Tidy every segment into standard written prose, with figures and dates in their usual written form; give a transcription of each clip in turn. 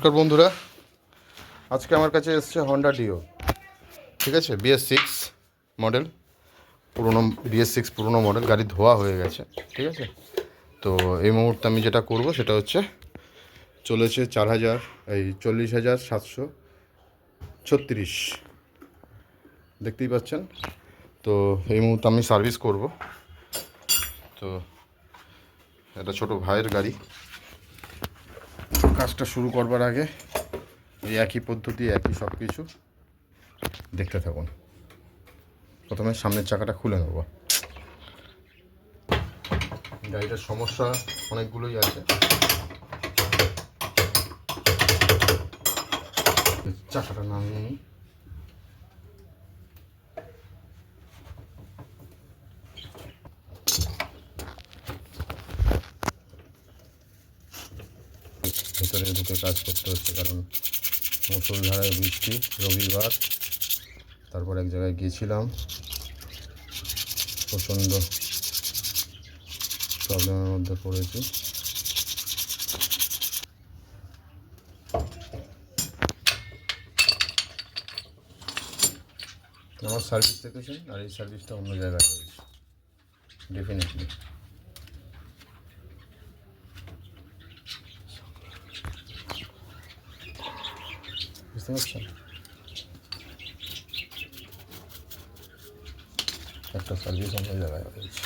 নমস্কার বন্ধুরা, আজকে আমার কাছে এসছে হন্ডা ডিও। ঠিক আছে, BS6 মডেল, পুরোনো BS6 পুরোনো মডেল, গাড়ি ধোয়া হয়ে গেছে। ঠিক আছে, তো এই মুহূর্তে আমি যেটা করব সেটা হচ্ছে চলেছে 40,736, দেখতেই পাচ্ছেন। তো এই মুহূর্তে আমি সার্ভিস করব। তো এটা ছোটো ভাইয়ের গাড়ি। কাজটা শুরু করবার আগে এই একই পদ্ধতি, একই সব কিছু দেখতে থাকুন। প্রথমে সামনের চাকাটা খুলে নেব। গাড়িটার সমস্যা অনেকগুলোই আছে। চাকাটা নামিয়ে নিই। ভেতরে ঢুকে কাজ করতে হচ্ছে, কারণ মুষলধারায় বৃষ্টি, রবিবার, তারপর এক জায়গায় গিয়েছিলাম, প্রচণ্ড প্রবলেমের মধ্যে পড়েছি। আমার সার্ভিস দেখেছেন, আর এই সার্ভিসটা অন্য জায়গায় রয়েছে ডেফিনেটলি। বুঝতে পারছেন, একটা সার্ভিস অন্য জায়গায় রয়েছে।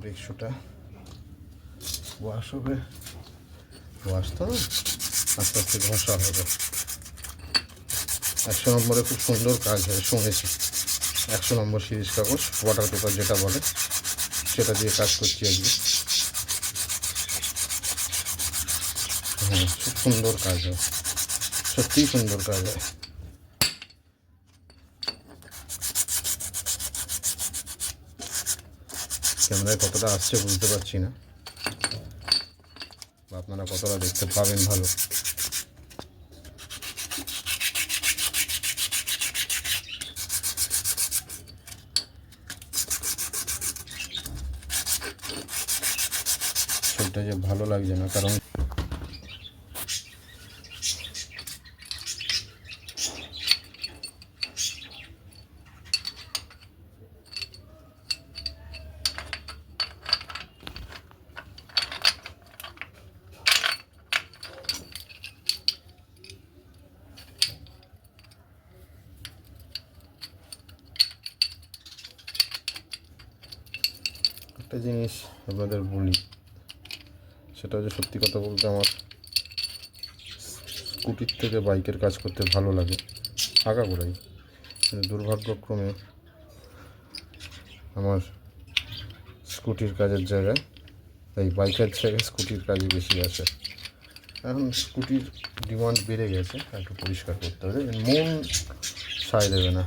ব্রেক শুটা ওয়াশ হবে, ওয়াশ তো আস্তে আস্তে ঘষা হবে। 100 নম্বরে খুব সুন্দর কাজ হয় শুনেছি। 100 নম্বর সিরিজ কাগজ, ওয়াটার পেপার যেটা বলে, সেটা দিয়ে কাজ করছি আজকে। হ্যাঁ, খুব সুন্দর কাজ হয়, সত্যিই সুন্দর কাজ হয়। ক্যামেরায় কতটা আসছে বুঝতে পারছি না, বা আপনারা কতটা দেখতে পাবেন ভালো। সেটা যে ভালো লাগছে না, কারণ একটা জিনিস আপনাদের বলি, সেটা হচ্ছে সত্যি কথা বলতে আমার স্কুটির থেকে বাইকের কাজ করতে ভালো লাগে আগাগোড়াই, কিন্তু দুর্ভাগ্যক্রমে আমার স্কুটির কাজের জায়গায়, এই বাইকের জায়গায় স্কুটির কাজই বেশি আসে। এখন স্কুটির ডিমান্ড বেড়ে গেছে, একটু পরিষ্কার করতে হবে, মন সায় দেবে না।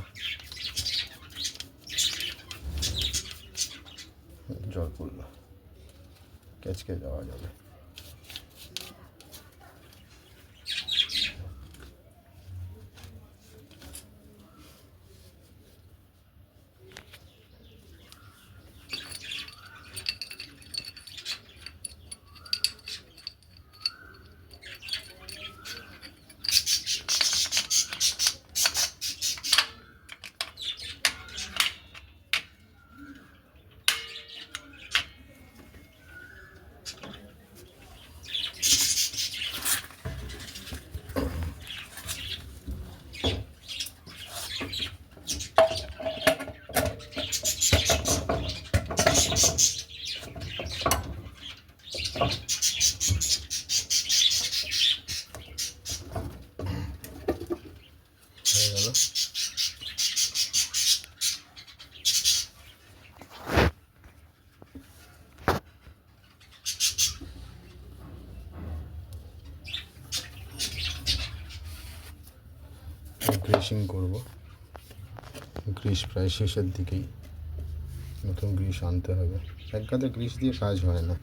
জল পড়লো, ক্যাচকে যাওয়া যাবে। গ্রিসিং করব, গ্রিস প্রায় শেষের দিকেই, নতুন গ্রিস আনতে হবে। এক গাদা গ্রিস দিয়ে কাজ হয় না।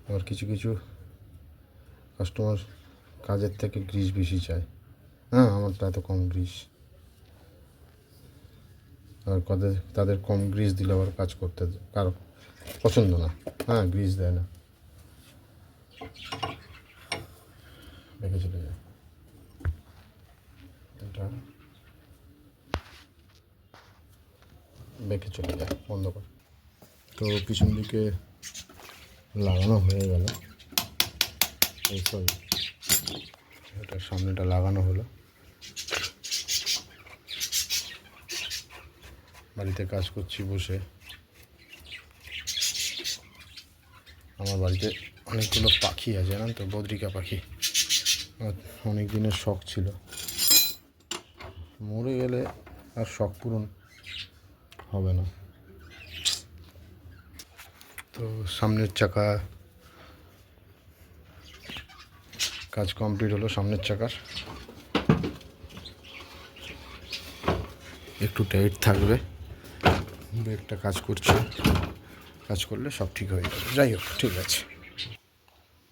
আবার কিছু কিছু কাস্টমার কাজের থেকে গ্রিস বেশি চায়। হ্যাঁ, আমারটা এত কম গ্রিস, আর তাদের কম গ্রিস দিলে আবার কাজ করতে কারো পছন্দ না। হ্যাঁ, গ্রিস দেয় না, রেখে চলে যায়। এটা বেঁকে চলে যায়, বন্ধ করে। তো পিছন দিকে লাগানো হয়ে গেল, এই সরি, এটা সামনেটা লাগানো হলো। বাড়িতে কাজ করছি বসে। আমার বাড়িতে অনেকগুলো পাখি আছে, জানেন তো, বদ্রিকা পাখি। অনেক দিনের শখ ছিল, মরে গেলে আর শখ পূরণ হবে না। তো সামনের চাকা কাজ কমপ্লিট হলো। সামনের চাকার একটু টাইট থাকবে, ব্রেকটা কাজ করছে, কাজ করলে সব ঠিক হয়ে যাবে। যাই হোক, ঠিক আছে।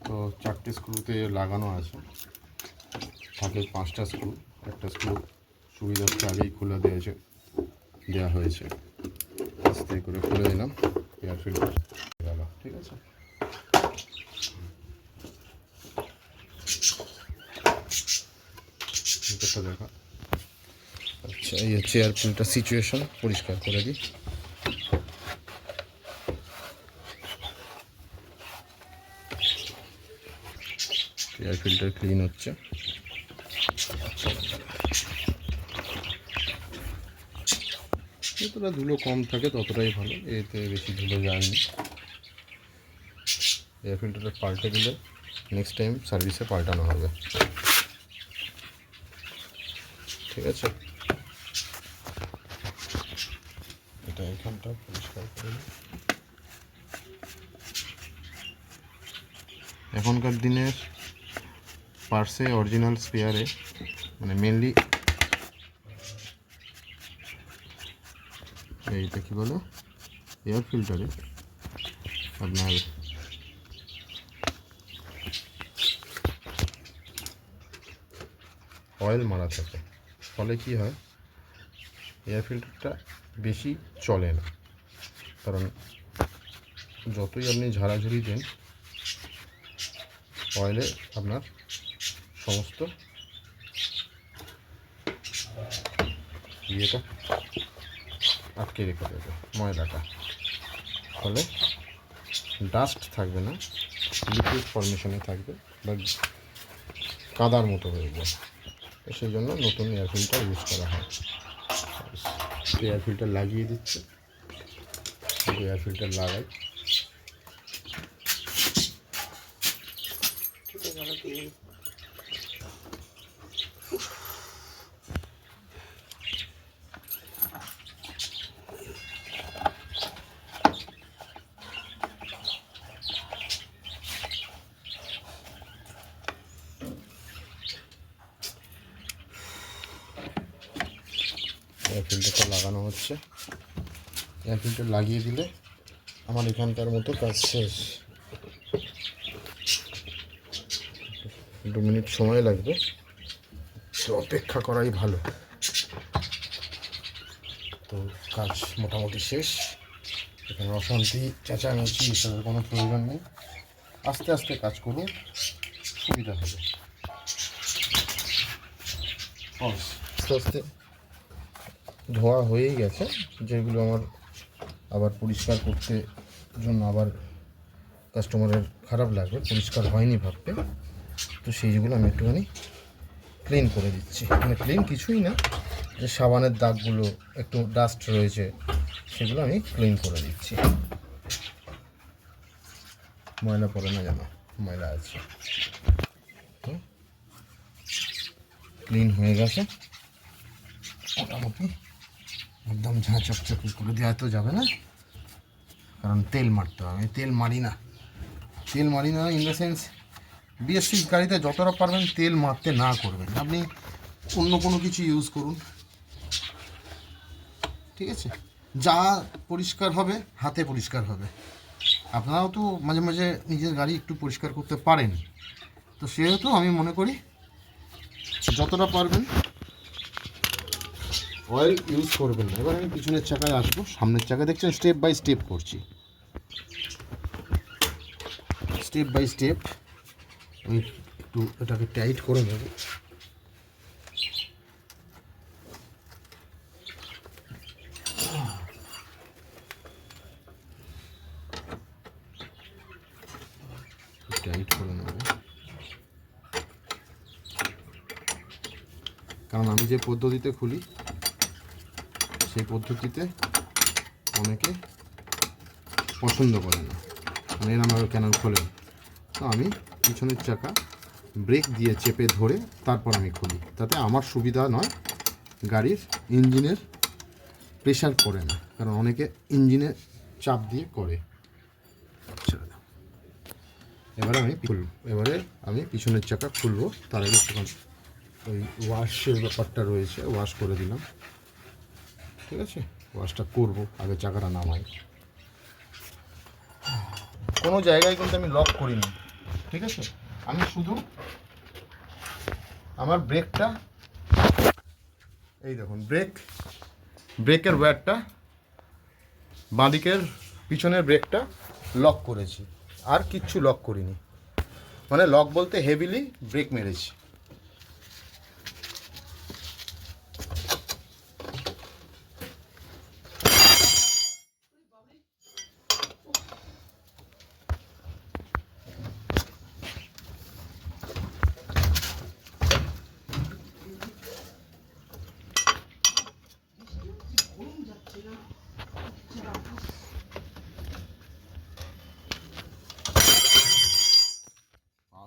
তো 4টে স্ক্রুতে লাগানো আছে, থাকে 5টা স্ক্রু। একটা স্ক্রু সুবিধার্থে আগেই খুলে দেওয়া হয়েছে, আস্তে করে খুলে দিলাম, এয়ার ফিল্টার গেল। ঠিক আছে, ভিতরটা দেখা। আচ্ছা, এই হচ্ছে এয়ার ফিল্টার সিচুয়েশন, পরিষ্কার করে দিই। এয়ার ফিল্টার ক্লিন হচ্ছে। যতটা ধুলো কম থাকে ততটাই ভালো, এতে বেশি ধুলো যায়নি। এয়ার ফিল্টারটা পাল্টে দিলে নেক্সট টাইম সার্ভিসে পাল্টানো হবে। ঠিক আছে, এটা এখানটা পরিষ্কার করে। এখনকার দিনের পার্সে, অরিজিনাল স্পেয়ারে, মানে মেনলি এইটা কী বলে, এয়ার ফিল্টারে আপনার অয়েল মারা থাকে। ফলে কি হয়, এয়ার ফিল্টারটা বেশি চলে না, কারণ যতই আপনি ঝাড়াঝুড়ি দেন, অয়েলে আপনার সমস্ত ইয়েটা আটকে রেখে দেবে, ময়লাটা। ফলে ডাস্ট থাকবে না, লিকুইড ফর্মেশনে থাকবে বা কাদার মতো হয়ে যায়। তো সেই জন্য নতুন এয়ার ফিল্টার ইউজ করা হয়। এয়ার ফিল্টার লাগিয়ে দিচ্ছে, এয়ার ফিল্টার লাগাই। এয়ার ফিল্টারটা লাগানো হচ্ছে। এয়ার ফিল্টার লাগিয়ে দিলে আমার এখানকার মতো কাজ শেষ। 2 মিনিট সময় লাগবে, তো অপেক্ষা করাই ভালো। তো কাজ মোটামুটি শেষ। এখানে অশান্তি, চেঁচামেচি এসবের কোনো প্রয়োজন নেই। আস্তে আস্তে কাজ করুন, সুবিধা হবে। আস্তে আস্তে ধোয়া হয়েই গেছে, যেগুলো আমার আবার পরিষ্কার করতে জন্য আবার কাস্টমারের খারাপ লাগবে, পরিষ্কার হয়নি ভাববে। তো সেইগুলো আমি একটুখানি ক্লিন করে দিচ্ছি। মানে ক্লিন কিছুই না, যে সাবানের দাগগুলো একটু ডাস্ট রয়েছে সেগুলো আমি ক্লিন করে দিচ্ছি। ময়লা পড়ে না যেন, ময়লা আছে। ক্লিন হয়ে গেছে মোটামুটি, একদম ঝাঁ চকচকে করে দেওয়া তো যাবে না, কারণ তেল মারতে হবে। আমি তেল মারি না ইন দ্য সেন্স BS6 গাড়িতে যতটা পারবেন তেল মারতে না করবেন, আপনি অন্য কোনো কিছু ইউজ করুন, ঠিক আছে? যা পরিষ্কার হবে হাতে পরিষ্কার হবে। আপনারাও তো মাঝে মাঝে নিজের গাড়ি একটু পরিষ্কার করতে পারেন, তো সেহেতু আমি মনে করি যতটা পারবেন অয়েল ইউজ করবেন না। এবার আমি পিছনের চাকায় আসবো, সামনের চাকা দেখছেন স্টেপ বাই স্টেপ করছি, স্টেপ বাই স্টেপ। আমি একটু এটাকে টাইট করে নেব। টাইট করে নেব, কারণ আমি যে পদ্ধতিতে খুলি সেই পদ্ধতিতে অনেকে পছন্দ করে না, মানে এরকম কেন খোলেন। তো আমি পিছনের চাকা ব্রেক দিয়ে চেপে ধরে তারপর আমি খুলি, তাতে আমার সুবিধা নয়, গাড়ির ইঞ্জিনের প্রেশার পড়ে না, কারণ অনেকে ইঞ্জিনে চাপ দিয়ে করে। এবারে আমি পিছনের চাকা খুলবো, তার আগে ওই ওয়াশের ব্যাপারটা রয়েছে, ওয়াশ করে দিলাম, ঠিক আছে? ওয়াশটা করব, আগে চাকাটা নামাই। কোনো জায়গায় কিন্তু আমি লক করিনি, ঠিক আছে? আমি শুধু আমার ব্রেকটা, এই দেখুন ব্রেকের ওয়্যারটা, বাঁদিকের পিছনের ব্রেকটা লক করেছি, আর কিচ্ছু লক করিনি, মানে লক বলতে হেভিলি ব্রেক মেরেছি।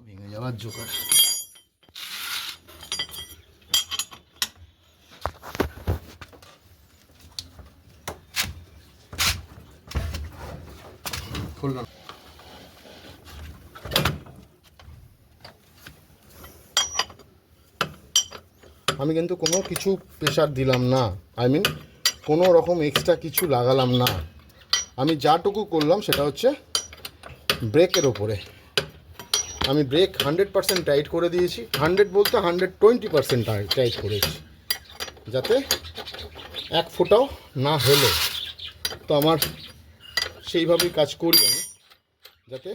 ভেঙে যাওয়ার জোগাড়। খুললাম। আমি কিন্তু কোনো কিছু প্রেশার দিলাম না, কোনো রকম এক্সট্রা কিছু লাগালাম না। আমি যাটুকু করলাম সেটা হচ্ছে ব্রেকের ওপরে আমি ব্রেক 100% টাইট করে দিয়েছি, 100 বলতে 120% টাইট করেছি, যাতে এক ফোঁটাও না হেলে। তো আমার সেইভাবেই কাজ করি আমি, যাতে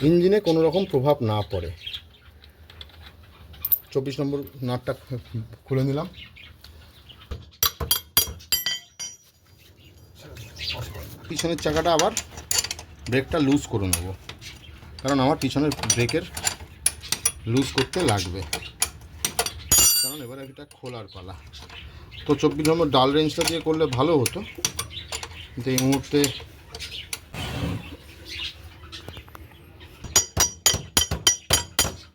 ইঞ্জিনে কোনো রকম প্রভাব না পড়ে। 24 নম্বর নাটটা খুলে নিলাম। পিছনের চাকাটা আবার ব্রেকটা লুজ করে নেব, কারণ আমার পিছনের ব্রেকের লুজ করতে লাগবে, কারণ এবার এটা খোলার পালা। তো 24 নম্বর ডাল রেঞ্জটা দিয়ে করলে ভালো হতো, কিন্তু এই মুহূর্তে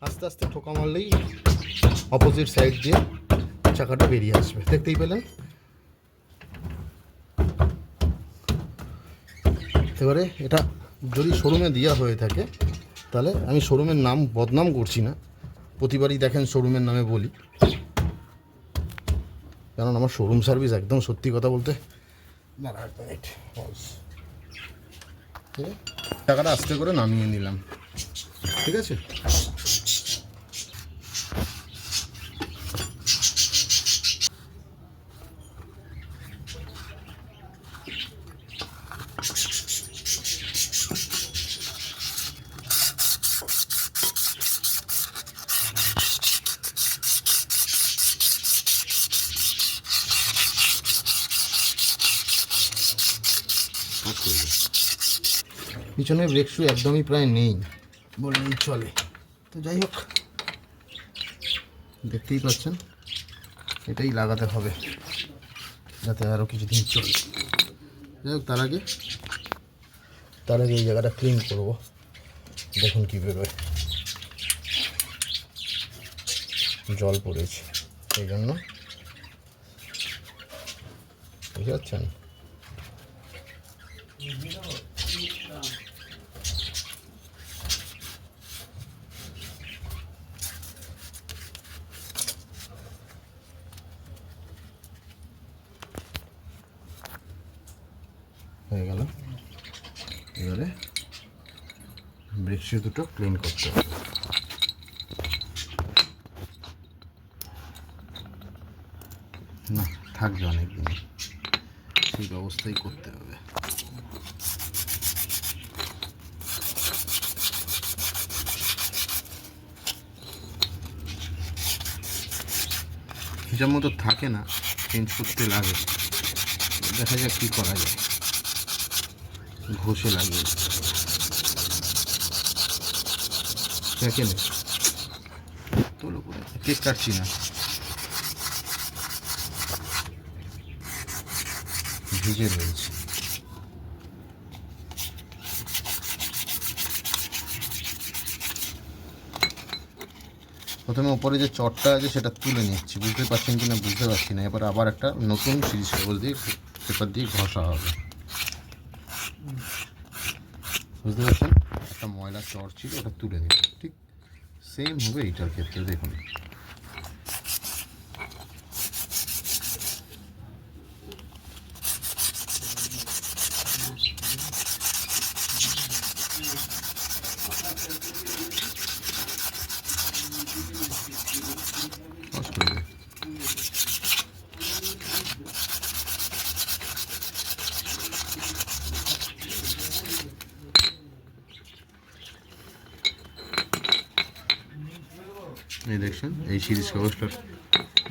আস্তে আস্তে ঠোকা মারলেই অপোজিট সাইড দিয়ে চাকাটা বেরিয়ে আসবে, দেখতেই পেলেন। এবারে এটা যদি শোরুমে দেওয়া হয়ে থাকে, তাহলে আমি শোরুমের নাম বদনাম করছি না, প্রতিবারই দেখেন শোরুমের নামে বলি, কারণ আমার শোরুম সার্ভিস একদম সত্যি কথা বলতে। টাকাটা আস্তে করে নামিয়ে নিলাম, ঠিক আছে? পিছনে ব্রেক শু একদমই প্রায় নেই বললেই চলে। তো যাই হোক, দেখতেই পাচ্ছেন, এটাই লাগাতে হবে যাতে আরও কিছুদিন চলে। যাই হোক, তার আগে এই জায়গাটা ক্লিন করবো, দেখুন কী বেরোয়। জল পড়েছে, সেই জন্য, বুঝতে পারছেন? সে দুটো ক্লিন করতে হবে। না থাকবে অনেকদিন, সেই ব্যবস্থাই করতে হবে। হিসাব মতো থাকে না, চেঞ্জ করতে লাগে, দেখা যাক কী করা যায়। ঘষে লাগিয়ে দেখেন তোলো করে কেক কাটছি না, ভিজে রয়েছে। প্রথমে উপরে যে চটটা আছে সেটা তুলে নিচ্ছি, বুঝতে পারছেন কি না বুঝতে পারছি না। এবার আবার একটা নতুন সিরিজ কাগজ দিয়ে পেপার দিয়ে ঘষা হবে, বুঝতে পারছেন। একটা ময়লা চট ছিল ওটা তুলে দিই, ঠিক সেম হবে এইটার ক্ষেত্রে। দেখুন এই দেখছেন এই সিরিজ কাগজটার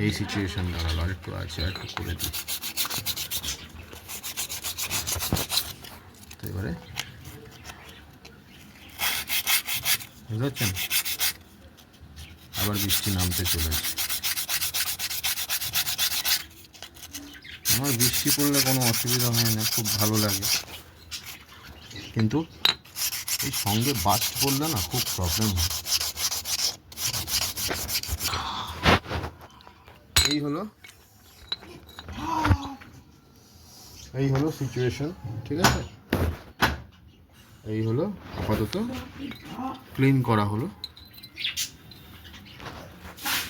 এই সিচুয়েশন দাঁড়ালো। আরেকটু আছে, আরেকটু করে দিই। তো এবারে বুঝতে পারছেন, আবার বৃষ্টি নামতে চলেছে। আমার বৃষ্টি পড়লে কোনো অসুবিধা হয় না, খুব ভালো লাগে, কিন্তু এই সঙ্গে বাস্ট পড়লে না খুব প্রবলেম হয়। এই হলো সিচুয়েশন, ঠিক আছে। এই হলো আপাতত ক্লিন করা হলো,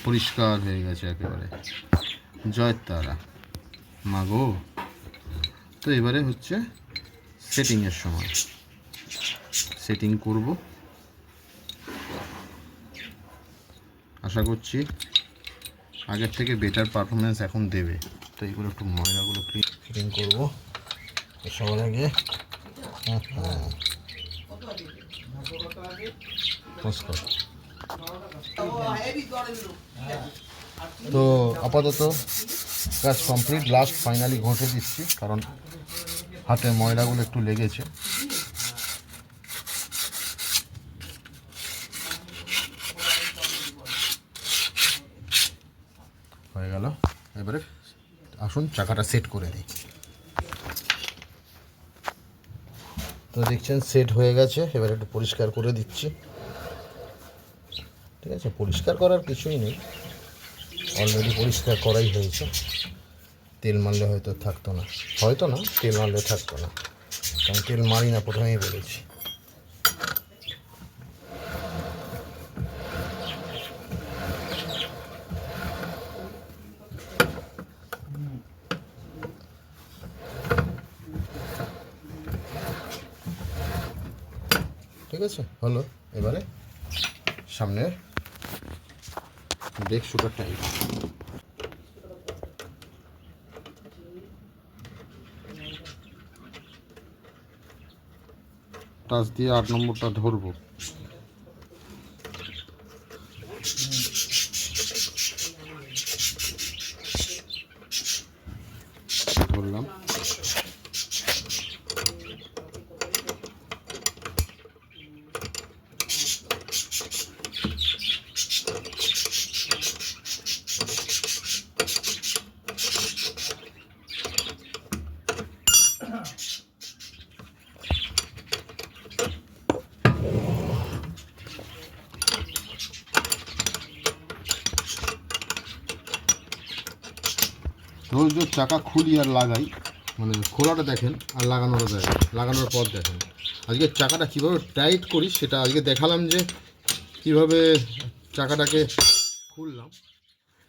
পরিষ্কার হয়ে গেছে একেবারে। জয় তারা মাগো। তো এবারে হচ্ছে সেটিংয়ের সময়, সেটিং করব। আশা করছি আগের থেকে বেটার পারফরমেন্স এখন দেবে। তো এইগুলো একটু ময়লাগুলো ক্লিন করবো সবার আগে। তো আপাতত কাজ কমপ্লিট, লাস্ট ফাইনালি ঘষে দিচ্ছি কারণ হাতে ময়লাগুলো একটু লেগেছে। হয়ে গেল, এবারে আসুন চাকাটা সেট করে দিই। তো দেখছেন সেট হয়ে গেছে, এবার একটু পরিষ্কার করে দিচ্ছি, ঠিক আছে। পরিষ্কার করার কিছুই নেই, অলরেডি পরিষ্কার করাই হয়েছে। তেল মারলে হয়তো থাকতো না, হয়তো না, তেল মারলে থাকতো না, কারণ তেল মারি না, প্রথমেই বলেছি। ঠিক আছে, হলো। এবারে সামনে ব্রেক শুটার টাইপ, টাচ দিয়ে 8 নম্বরটা ধরবো। ধরলাম, রোজ রোজ চাকা খুলি আর লাগাই, মানে খোলাটা দেখেন আর লাগানোটা দেখেন, লাগানোর পর দেখেন। আজকে চাকাটা কীভাবে টাইট করি সেটা আজকে দেখালাম, যে কীভাবে চাকাটাকে খুললাম,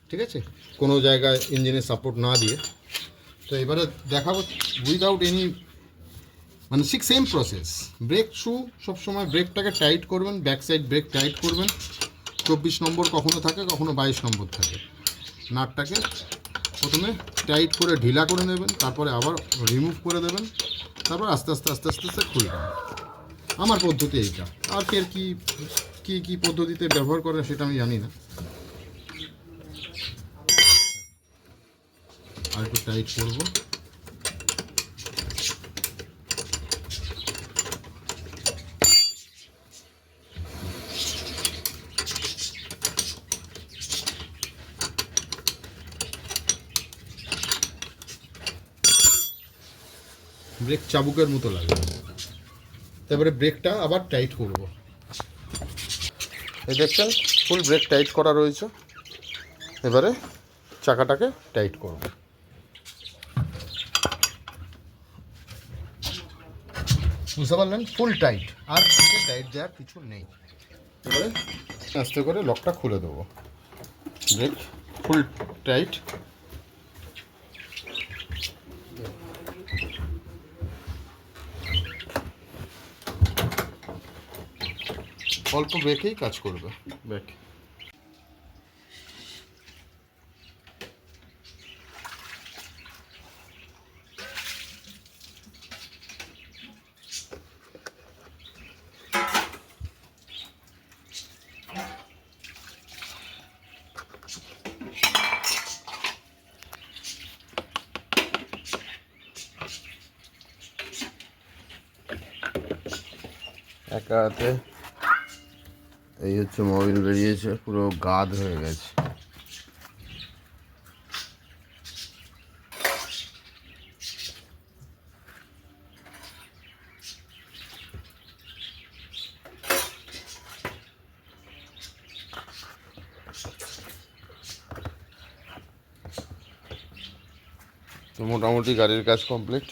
ঠিক আছে, কোনো জায়গায় ইঞ্জিনের সাপোর্ট না দিয়ে। তো এবারে দেখাবো উইদাউট এনি মানে ঠিক সেম প্রসেস। ব্রেক শু সবসময় ব্রেকটাকে টাইট করবেন, ব্যাক সাইড ব্রেক টাইট করবেন। 24 নম্বর কখনো থাকে, কখনো 22 নম্বর থাকে। নাটটাকে প্রথমে টাইট করে ঢিলা করে নেবেন, তারপরে আবার রিমুভ করে দেবেন, তারপর আস্তে আস্তে আস্তে আস্তে আস্তে খুলবেন। আমার পদ্ধতি এইটা। আর ফের কী কী কী পদ্ধতিতে ব্যবহার করে সেটা আমি জানি না। আর একটু টাইট করবো। ব্রেক চাবুকের মতো লাগে। তারপরে ব্রেকটা আবার টাইট করব। এই দেখছেন ফুল ব্রেক টাইট করা রয়েছে। এবারে চাকাটাকে টাইট করব। বুঝতে পারলেন? ফুল টাইট, আর টাইট দেওয়ার কিছু নেই। এবারে আস্তে করে লকটা খুলে দেবো। ব্রেক ফুল টাইট। অল্প ব্রেকেই কাজ করবে ব্রেক। একা হাতে এই হচ্ছে মোবিল বেরিয়েছে, পুরো গাদ হয়ে গেছে। তো মোটামুটি গাড়ির কাজ কমপ্লিট।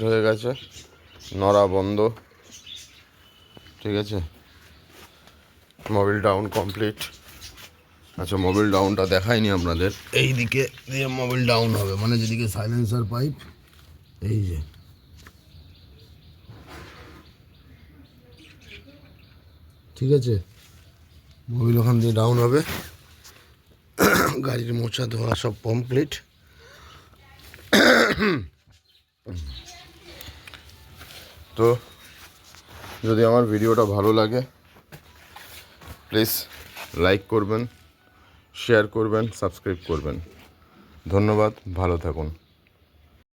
হয়ে গেছে। নড়া বন্ধ, ঠিক আছে। Mobil down complete. আচ্ছা, মোবিল ডাউনটা দেখাইনি আপনাদের। এই দিকে দিয়ে মোবিল ডাউন হবে, মানে যেদিকে সাইলেন্সার পাইপ, এই যে ঠিক আছে, মোবিল ওখান দিয়ে ডাউন হবে। গাড়ির মোছা ধোয়া সব কমপ্লিট। তো যদি আমার ভিডিওটা ভালো লাগে প্লিজ লাইক করবেন, শেয়ার করবেন, সাবস্ক্রাইব করবেন। ধন্যবাদ, ভালো থাকুন।